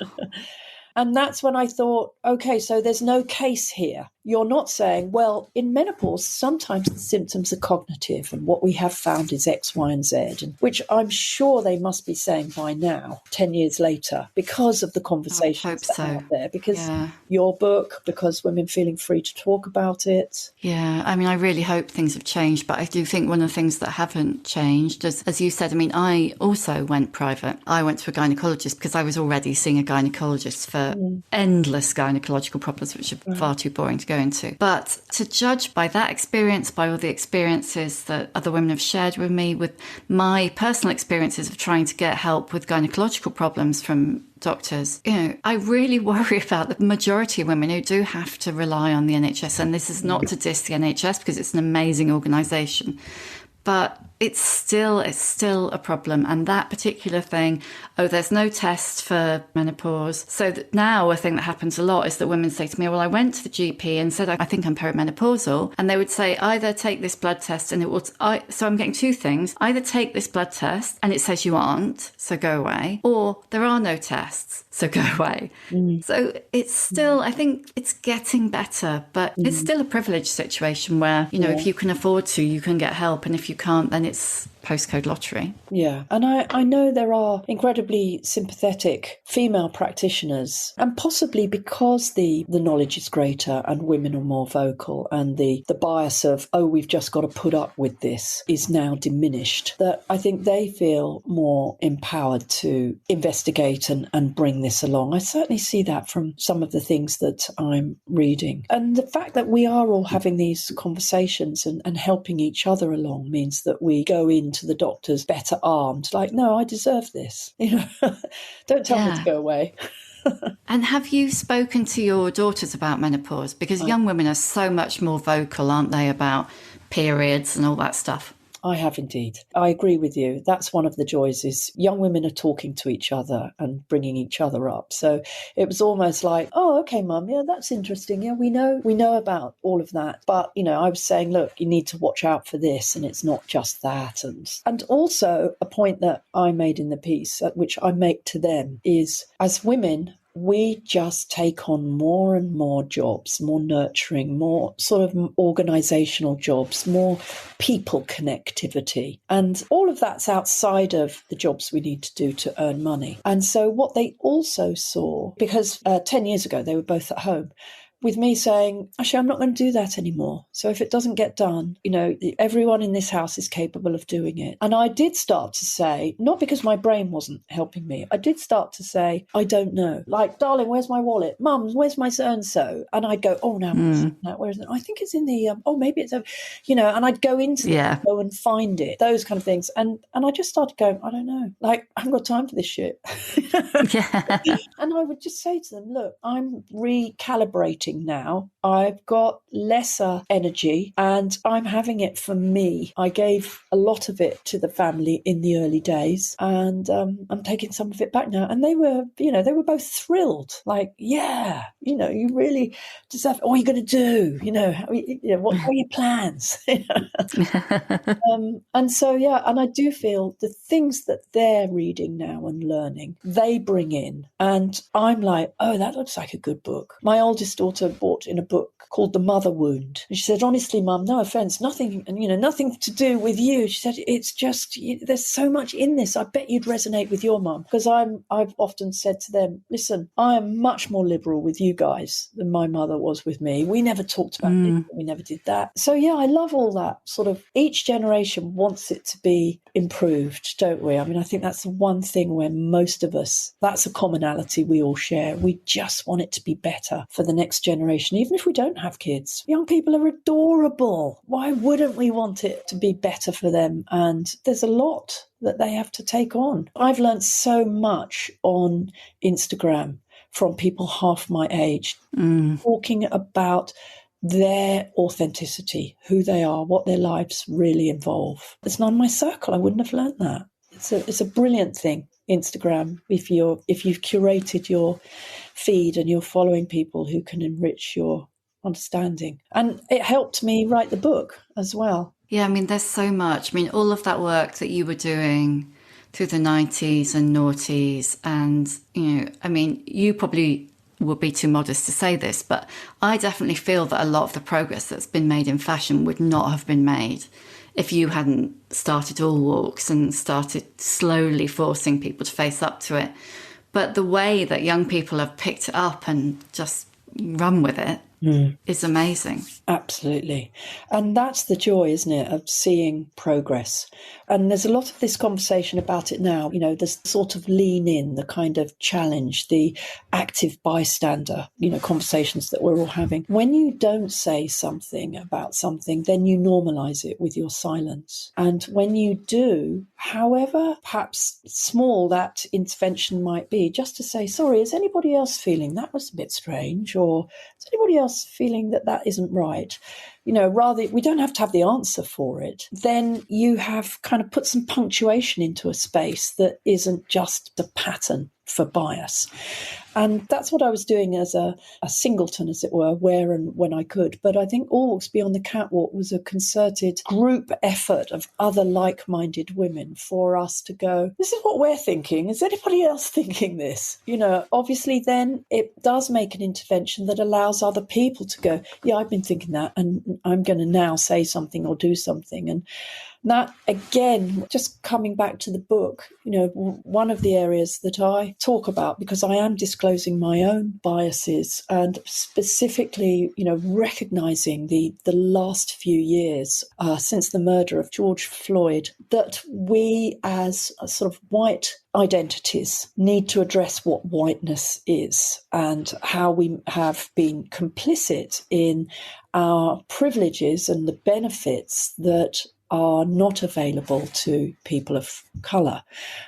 And that's when I thought, okay, so there's no case here. You're not saying, well, in menopause, sometimes the symptoms are cognitive and what we have found is X, Y, and Z, and which I'm sure they must be saying by now, 10 years later, because of the conversations that are out there, because your book, because women feeling free to talk about it. Yeah, I mean, I really hope things have changed, but I do think one of the things that haven't changed, as you said, I mean, I also went private. I went to a gynecologist because I was already seeing a gynecologist for endless gynecological problems, which are far too boring to go into. But to judge by that experience, by all the experiences that other women have shared with me, with my personal experiences of trying to get help with gynecological problems from doctors, I really worry about the majority of women who do have to rely on the NHS. And this is not to diss the NHS, because it's an amazing organisation. But it's still a problem. And that particular thing, there's no test for menopause. So that now a thing that happens a lot is that women say to me, well, I went to the GP and said, I think I'm perimenopausal. And they would say, either take this blood test and it will, so I'm getting two things, either take this blood test and it says you aren't, so go away, or there are no tests, so go away. So it's still, I think it's getting better, but it's still a privileged situation where, if you can afford to, you can get help. And if you can't, then it's postcode lottery. Yeah. And I know there are incredibly sympathetic female practitioners, and possibly because the knowledge is greater and women are more vocal, and the bias of, we've just got to put up with this is now diminished, that I think they feel more empowered to investigate and bring this along. I certainly see that from some of the things that I'm reading. And the fact that we are all having these conversations and helping each other along means that we go into the doctors better armed, like, no, I deserve this. Don't tell me to go away. And have you spoken to your daughters about menopause? Because young women are so much more vocal, aren't they, about periods and all that stuff? I have indeed. I agree with you. That's one of the joys, is young women are talking to each other and bringing each other up. So it was almost like, oh, okay, Mum, yeah, that's interesting. Yeah, we know about all of that. But, I was saying, look, you need to watch out for this, and it's not just that. And also a point that I made in the piece, which I make to them, is as women, we just take on more and more jobs, more nurturing, more sort of organisational jobs, more people connectivity. And all of that's outside of the jobs we need to do to earn money. And so what they also saw, because 10 years ago they were both at home, with me saying, actually, I'm not going to do that anymore. So if it doesn't get done, everyone in this house is capable of doing it. And I did start to say, not because my brain wasn't helping me, I did start to say, I don't know. Like, darling, where's my wallet? Mum, where's my so-and-so? And I'd go, oh, now, where is it? I think it's in the, maybe it's, and I'd go into go and find it, those kind of things. And I just started going, I don't know. Like, I haven't got time for this shit. And I would just say to them, look, I'm recalibrating now. I've got lesser energy and I'm having it for me. I gave a lot of it to the family in the early days and I'm taking some of it back now. And they were both thrilled. Like, yeah, you really deserve, what are you going to do? What are your plans? And so, and I do feel the things that they're reading now and learning, they bring in. And I'm like, oh, that looks like a good book. My oldest daughter bought in a book called The Mother Wound. And she said, honestly, Mum, no offence, nothing to do with you. She said, it's just, there's so much in this. I bet you'd resonate with your mum. Because I've often said to them, listen, I am much more liberal with you guys than my mother was with me. We never talked about it. We never did that. So, I love all that sort of, each generation wants it to be improved, don't we? I mean, I think that's the one thing where most of us, that's a commonality we all share. We just want it to be better for the next generation, even if we don't have kids. Young people are adorable. Why wouldn't we want it to be better for them? And there's a lot that they have to take on. I've learned so much on Instagram from people half my age, talking about their authenticity, who they are, what their lives really involve. It's not in my circle. I wouldn't have learned that. It's a brilliant thing, Instagram, if you've curated your feed and you're following people who can enrich your understanding. And it helped me write the book as well. Yeah, I mean, there's so much. I mean, all of that work that you were doing through the 90s and noughties, and, you probably would be too modest to say this, but I definitely feel that a lot of the progress that's been made in fashion would not have been made if you hadn't started All Walks and started slowly forcing people to face up to it. But the way that young people have picked it up and just run with it is amazing. Absolutely. And that's the joy, isn't it, of seeing progress. And there's a lot of this conversation about it now. There's sort of lean in, the kind of challenge, the active bystander, conversations that we're all having. When you don't say something about something, then you normalize it with your silence. And when you do, however perhaps small that intervention might be, just to say, sorry, is anybody else feeling that was a bit strange? Or is anybody else feeling that isn't right? Rather, we don't have to have the answer for it. Then you have kind of put some punctuation into a space that isn't just a pattern for bias. And that's what I was doing as a singleton, as it were, where and when I could. But I think All Walks Beyond the Catwalk was a concerted group effort of other like-minded women for us to go, this is what we're thinking. Is anybody else thinking this? Obviously then it does make an intervention that allows other people to go, yeah, I've been thinking that, and I'm going to now say something or do something. And that, again, just coming back to the book, one of the areas that I talk about, because I am disclosing my own biases and specifically, recognizing the last few years since the murder of George Floyd, that we as a sort of white identities need to address what whiteness is and how we have been complicit in our privileges and the benefits that are not available to people of colour,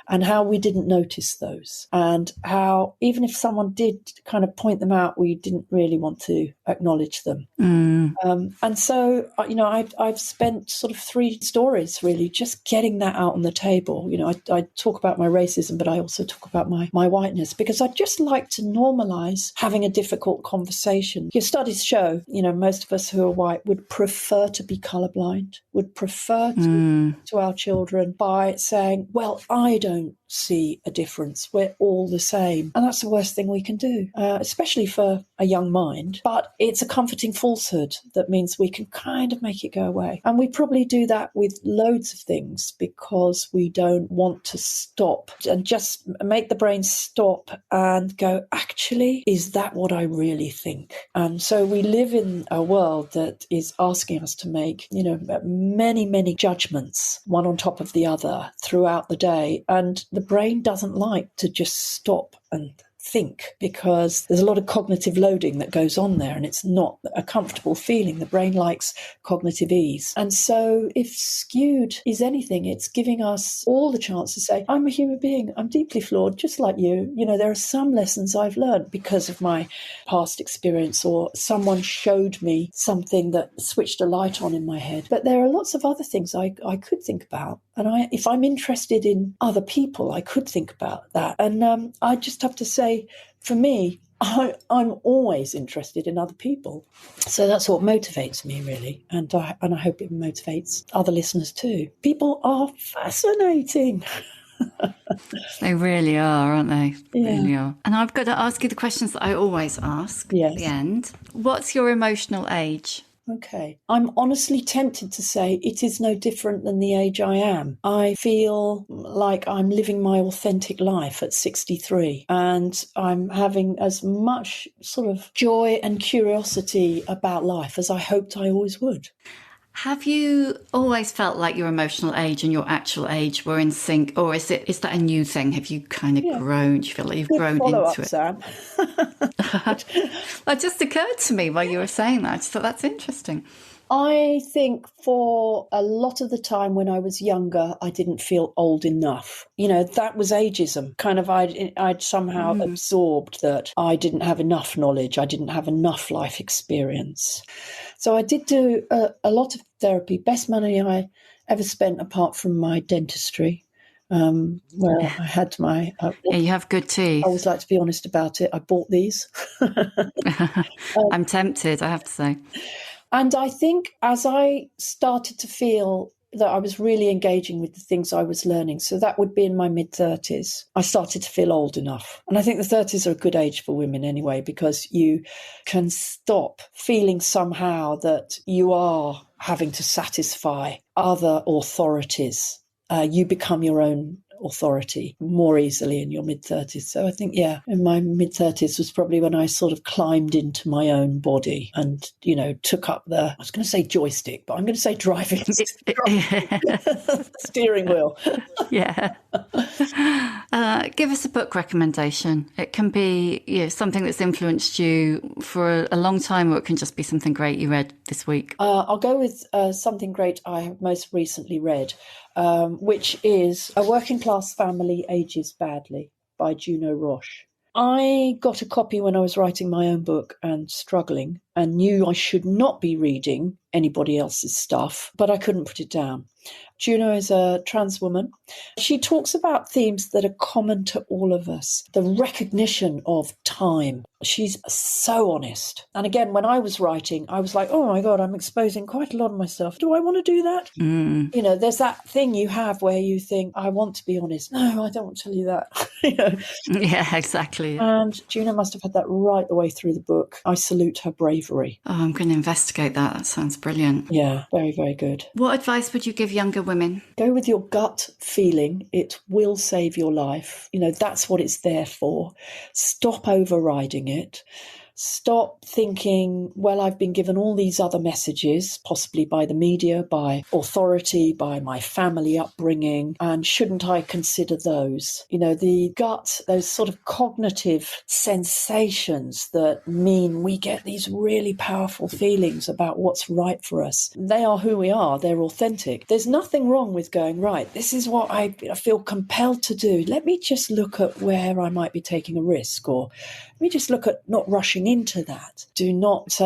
and how we didn't notice those, and how even if someone did kind of point them out, we didn't really want to acknowledge them. And so, I've spent sort of 3 stories really just getting that out on the table. I talk about my racism, but I also talk about my whiteness, because I just like to normalise having a difficult conversation. Your studies show, most of us who are white would prefer to be colourblind, would prefer to our children by saying, well, I don't see a difference. We're all the same. And that's the worst thing we can do, especially for a young mind. But it's a comforting falsehood that means we can kind of make it go away. And we probably do that with loads of things because we don't want to stop and just make the brain stop and go, actually, is that what I really think? And so we live in a world that is asking us to make, many, many judgments, one on top of the other throughout the day. And the brain doesn't like to just stop and think because there's a lot of cognitive loading that goes on there and it's not a comfortable feeling. The brain likes cognitive ease. And so if Skewed is anything, it's giving us all the chance to say, I'm a human being, I'm deeply flawed, just like you. There are some lessons I've learned because of my past experience or someone showed me something that switched a light on in my head. But there are lots of other things I could think about. And if I'm interested in other people, I could think about that. And I just have to say, for me, I'm always interested in other people. So that's what motivates me, really. And I hope it motivates other listeners too. People are fascinating. They really are, aren't they? Yeah. Really are. And I've got to ask you the questions that I always ask Yes. at the end. What's your emotional age? Okay. I'm honestly tempted to say it is no different than the age I am. I feel like I'm living my authentic life at 63 and I'm having as much sort of joy and curiosity about life as I hoped I always would. Have you always felt like your emotional age and your actual age were in sync, or is that a new thing? Have you kind of grown? Do you feel like you've grown into it? Sam. It just occurred to me while you were saying that. I just thought that's interesting. I think for a lot of the time when I was younger, I didn't feel old enough. That was ageism. Kind of I'd somehow absorbed that I didn't have enough knowledge. I didn't have enough life experience. So I did do a lot of therapy, best money I ever spent apart from my dentistry. Where I had my... yeah, you have good teeth. I always like to be honest about it. I bought these. I'm tempted, I have to say. And I think as I started to feel that I was really engaging with the things I was learning, so that would be in my mid-30s, I started to feel old enough. And I think the 30s are a good age for women anyway, because you can stop feeling somehow that you are having to satisfy other authorities. You become your own authority more easily in your mid-30s. So I think, in my mid-30s was probably when I sort of climbed into my own body and, took up I was going to say joystick, but I'm going to say driving steering wheel. Yeah. Give us a book recommendation. It can be something that's influenced you for a long time, or it can just be something great you read this week. I'll go with something great I have most recently read, which is A Working Class Family Ages Badly by Juno Roche. I got a copy when I was writing my own book and struggling and knew I should not be reading anybody else's stuff, but I couldn't put it down. Juno is a trans woman. She talks about themes that are common to all of us. The recognition of time. She's so honest. And again, when I was writing, I was like, oh my God, I'm exposing quite a lot of myself. Do I want to do that? There's that thing you have where you think, I want to be honest. No, I don't want to tell you that. Yeah, exactly. And Juno must have had that right the way through the book. I salute her bravery. Oh, I'm going to investigate that. That sounds brilliant. Yeah, very, very good. What advice would you give younger women? Go with your gut feeling. It will save your life. That's what it's there for. Stop overriding it. Stop thinking, well, I've been given all these other messages, possibly by the media, by authority, by my family upbringing, and shouldn't I consider those? The gut, those sort of cognitive sensations that mean we get these really powerful feelings about what's right for us. They are who we are. They're authentic. There's nothing wrong with going, right, this is what I feel compelled to do. Let me just look at where I might be taking a risk, or let me just look at not rushing into that. Do not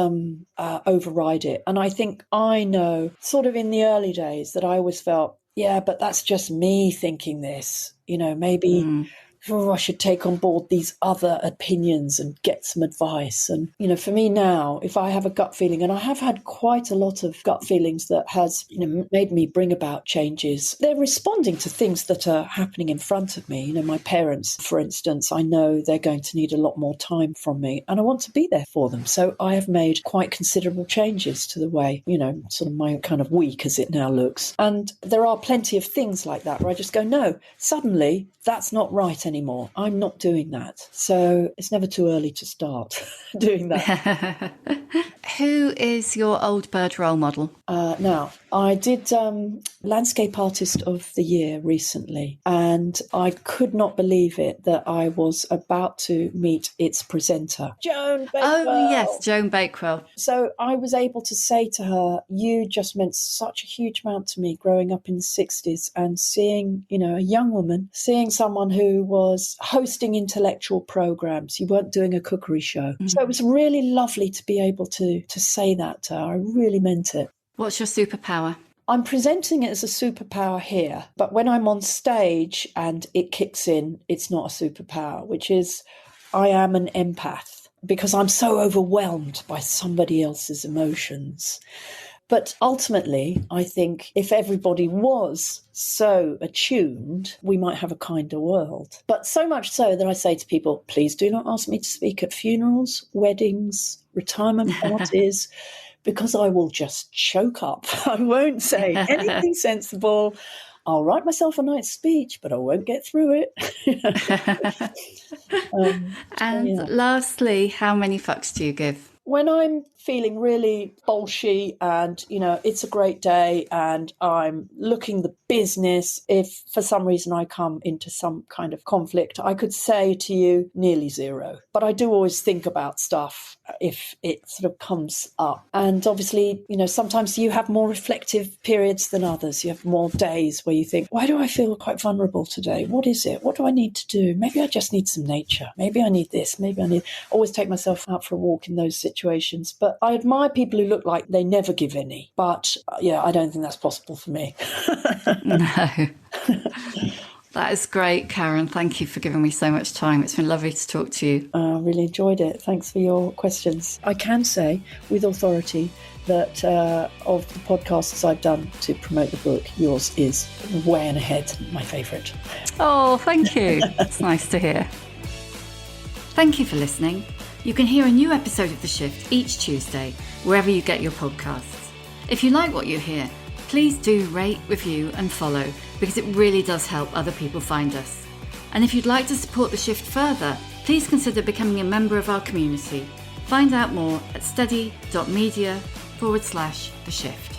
override it. And I think I know sort of in the early days that I always felt, yeah, but that's just me thinking this. Maybe oh, I should take on board these other opinions and get some advice. And, for me now, if I have a gut feeling, and I have had quite a lot of gut feelings that has, made me bring about changes, they're responding to things that are happening in front of me. My parents, for instance, I know they're going to need a lot more time from me and I want to be there for them. So I have made quite considerable changes to the way, sort of my kind of week as it now looks. And there are plenty of things like that where I just go, no, suddenly that's not right anymore. I'm not doing that. So it's never too early to start doing that. Who is your old bird role model? Now, I did Landscape Artist of the Year recently, and I could not believe it that I was about to meet its presenter, Joan Bakewell. Oh, yes, Joan Bakewell. So I was able to say to her, you just meant such a huge amount to me growing up in the 60s and seeing, a young woman, seeing someone who was hosting intellectual programs. You weren't doing a cookery show. Mm-hmm. So it was really lovely to be able to say that to her. I really meant it. What's your superpower? I'm presenting it as a superpower here, but when I'm on stage and it kicks in, it's not a superpower, which is I am an empath because I'm so overwhelmed by somebody else's emotions. But ultimately, I think if everybody was so attuned, we might have a kinder world. But so much so that I say to people, please do not ask me to speak at funerals, weddings, retirement parties, because I will just choke up. I won't say anything sensible. I'll write myself a nice speech, but I won't get through it. Lastly, how many fucks do you give? When I'm feeling really bolshy and, it's a great day and I'm looking the business, if for some reason I come into some kind of conflict, I could say to you nearly 0. But I do always think about stuff if it sort of comes up. And obviously, sometimes you have more reflective periods than others. You have more days where you think, why do I feel quite vulnerable today? What is it? What do I need to do? Maybe I just need some nature. Maybe I need this. Maybe I always take myself out for a walk in those situations. But I admire people who look like they never give any. But I don't think that's possible for me. No. That is great, Caryn. Thank you for giving me so much time. It's been lovely to talk to you. I really enjoyed it. Thanks for your questions. I can say with authority that of the podcasts I've done to promote the book, yours is way and ahead my favourite. Oh, thank you. It's nice to hear. Thank you for listening. You can hear a new episode of The Shift each Tuesday, wherever you get your podcasts. If you like what you hear, please do rate, review and follow, because it really does help other people find us. And if you'd like to support The Shift further, please consider becoming a member of our community. Find out more at steady.media/The Shift.